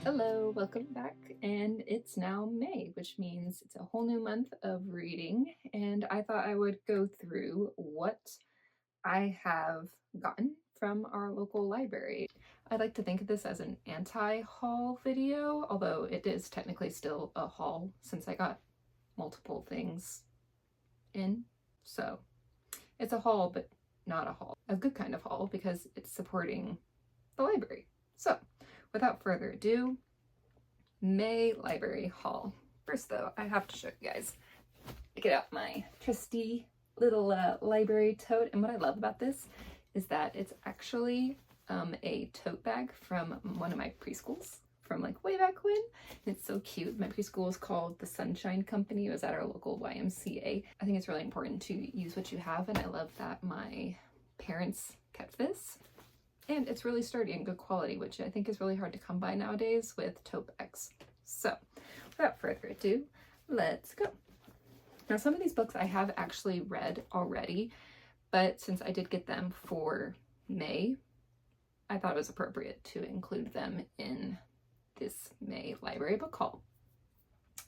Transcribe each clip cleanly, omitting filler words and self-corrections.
Hello, welcome back. And it's now May, which means it's a whole new month of reading. And I thought I would go through what I have gotten from our local library. I like to think of this as an anti-haul video, although it is technically still a haul since I got multiple things in. So it's a haul, but not a haul. A good kind of haul because it's supporting the library. So without further ado, May library haul. First though, I have to show you guys. I get out my trusty little library tote, and what I love about this is that it's actually a tote bag from one of my preschools from like way back when. It's so cute. My preschool is called the Sunshine Company. It was at our local YMCA. I think it's really important to use what you have, and I love that my parents kept this. And it's really sturdy and good quality, which I think is really hard to come by nowadays with tote bags. So without further ado, let's go. Now, some of these books I have actually read already, but since I did get them for May, I thought it was appropriate to include them in this May library book haul.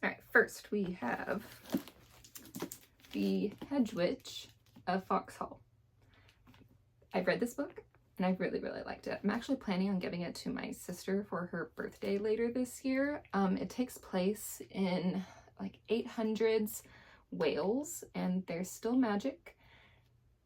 All right, first we have the Hedge of Foxhall. I've read this book and I really liked it. I'm actually planning on giving it to my sister for her birthday later this year. It takes place in like 800s Wales, and there's still magic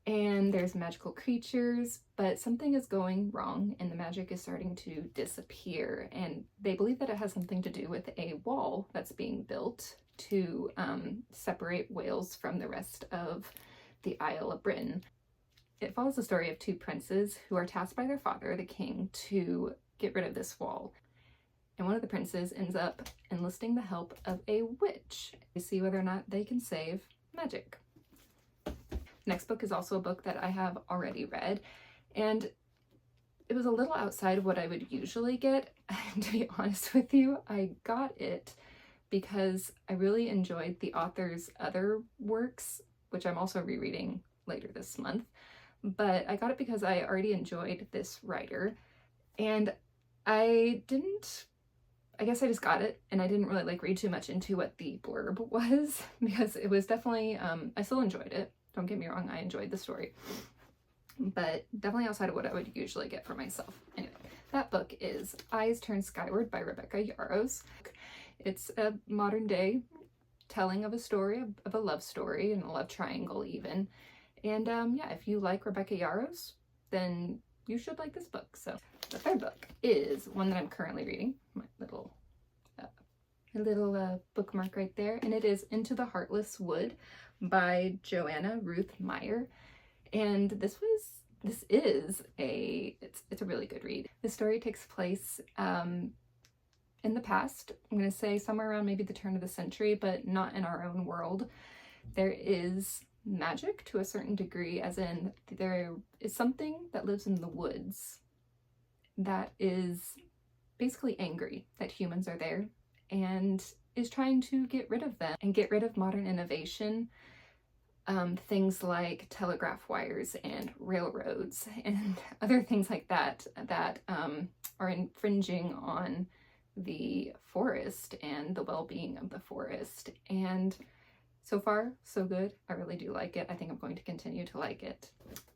and there's magical creatures, but something is going wrong and the magic is starting to disappear, and they believe that it has something to do with a wall that's being built to separate Wales from the rest of the Isle of Britain. It follows the story of two princes who are tasked by their father, the king, to get rid of this wall. And one of the princes ends up enlisting the help of a witch to see whether or not they can save magic. Next book is also a book that I have already read, and it was a little outside of what I would usually get. To be honest with you, I got it because I really enjoyed the author's other works, which I'm also rereading later this month. But I got it because I already enjoyed this writer, and I guess I just got it and I didn't really like read too much into what the blurb was, because it was definitely, I still enjoyed it. Don't get me wrong, I enjoyed the story, but definitely outside of what I would usually get for myself. Anyway, that book is Eyes Turn Skyward by Rebecca Yarros. It's a modern day telling of a story, of a love story and a love triangle even. And yeah, if you like Rebecca Yarros, then you should like this book. So the third book is one that I'm currently reading, my little bookmark right there, and it is Into the Heartless Wood by Joanna, Ruth, Meyer. And this is a really good read. The story takes place in the past. I'm going to say somewhere around maybe the turn of the century, but not in our own world. There is magic to a certain degree, as in there is something that lives in the woods that is basically angry that humans are there and is trying to get rid of them and get rid of modern innovation, things like telegraph wires and railroads and other things like that are infringing on the forest and the well-being of the forest. And so far, so good. I really do like it. I think I'm going to continue to like it.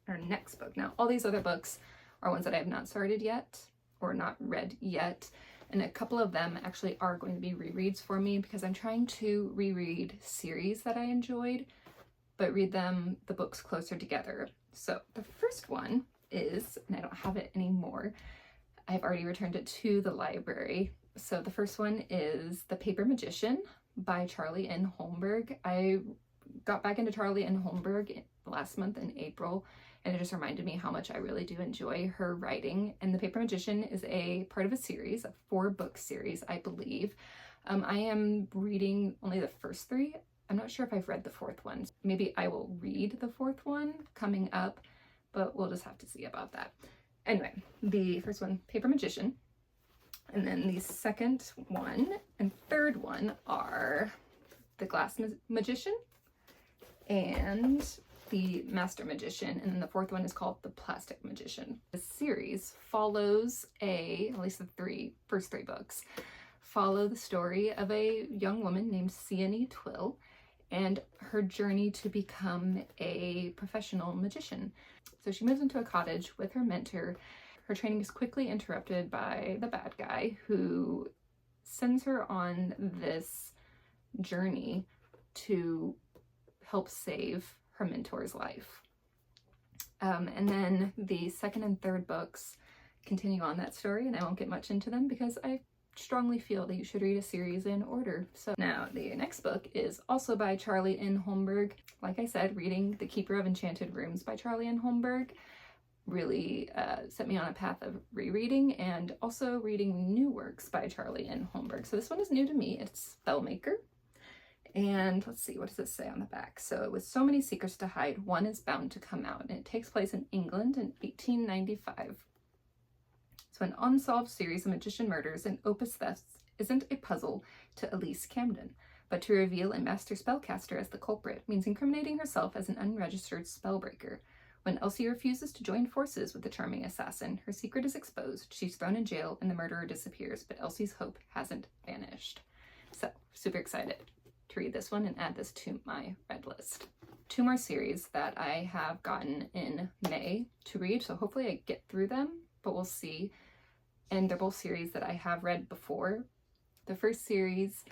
Our next book. Now, all these other books are ones that I have not started yet or not read yet. And a couple of them actually are going to be rereads for me because I'm trying to reread series that I enjoyed, but read the books closer together. So the first one is, and I don't have it anymore, I've already returned it to the library. So the first one is The Paper Magician by Charlie N. Holmberg. I got back into Charlie N. Holmberg last month in April, and it just reminded me how much I really do enjoy her writing. And The Paper Magician is a part of a series, a 4-book series, I believe. I am reading only the first 3. I'm not sure if I've read the 4th one. Maybe I will read the 4th one coming up, but we'll just have to see about that. Anyway, the first one, Paper Magician. And then the second one and third one are The Glass Magician and the Master Magician, and then the fourth one is called the Plastic Magician. The series follows at least the first three books, follow the story of a young woman named Sione Twill and her journey to become a professional magician. So she moves into a cottage with her mentor. Her training is quickly interrupted by the bad guy who sends her on this journey to help save her mentor's life. And then the second and third books continue on that story, and I won't get much into them because I strongly feel that you should read a series in order. So now the next book is also by Charlie N. Holmberg. Like I said, reading The Keeper of Enchanted Rooms by Charlie N. Holmberg really set me on a path of rereading and also reading new works by Charlie N. Holmberg. So this one is new to me. It's Spellmaker. And let's see, what does it say on the back? So, with so many secrets to hide, one is bound to come out. And it takes place in England in 1895. So an unsolved series of magician murders and opus thefts isn't a puzzle to Elise Camden, but to reveal a master spellcaster as the culprit means incriminating herself as an unregistered spellbreaker. When Elsie refuses to join forces with the charming assassin, her secret is exposed, she's thrown in jail, and the murderer disappears, but Elsie's hope hasn't vanished. So, super excited to read this one and add this to my read list. Two more series that I have gotten in May to read, so hopefully I get through them, but we'll see. And they're both series that I have read before. The first series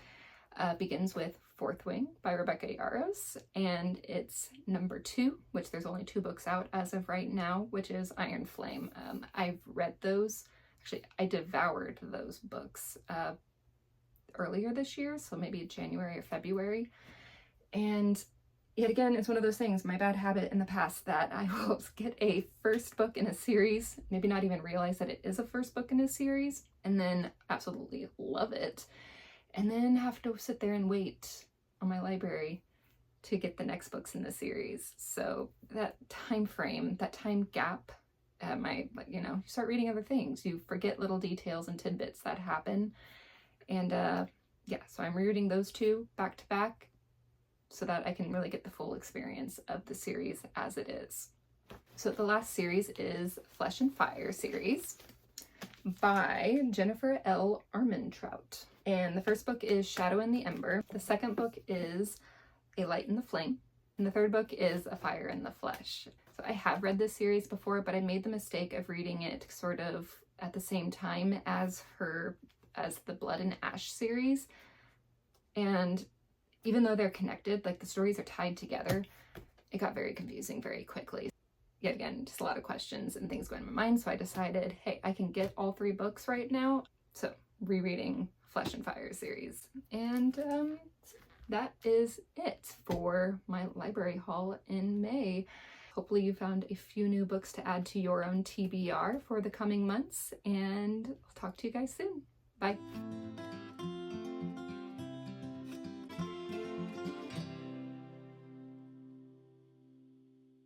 begins with Fourth Wing by Rebecca Yarros, and it's number 2, which there's only 2 books out as of right now, which is Iron Flame. I've read those. Actually, I devoured those books earlier this year, so maybe January or February. And yet again, it's one of those things, my bad habit in the past, that I will get a first book in a series, maybe not even realize that it is a first book in a series, and then absolutely love it, and then have to sit there and wait on my library to get the next books in the series. So that time frame, that time gap, you start reading other things, you forget little details and tidbits that happen, and yeah, so I'm rereading those 2 back to back, so that I can really get the full experience of the series as it is. So the last series is Flesh and Fire series by Jennifer L. Armentrout. And the first book is Shadow in the Ember. The second book is A Light in the Flame. And the third book is A Fire in the Flesh. So I have read this series before, but I made the mistake of reading it sort of at the same time as the Blood and Ash series. And even though they're connected, like the stories are tied together, it got very confusing very quickly. Yet again, just a lot of questions and things going in my mind, so I decided, hey, I can get all 3 books right now. So, rereading Flesh and Fire series. And that is it for my library haul in May. Hopefully you found a few new books to add to your own TBR for the coming months, and I'll talk to you guys soon. Bye.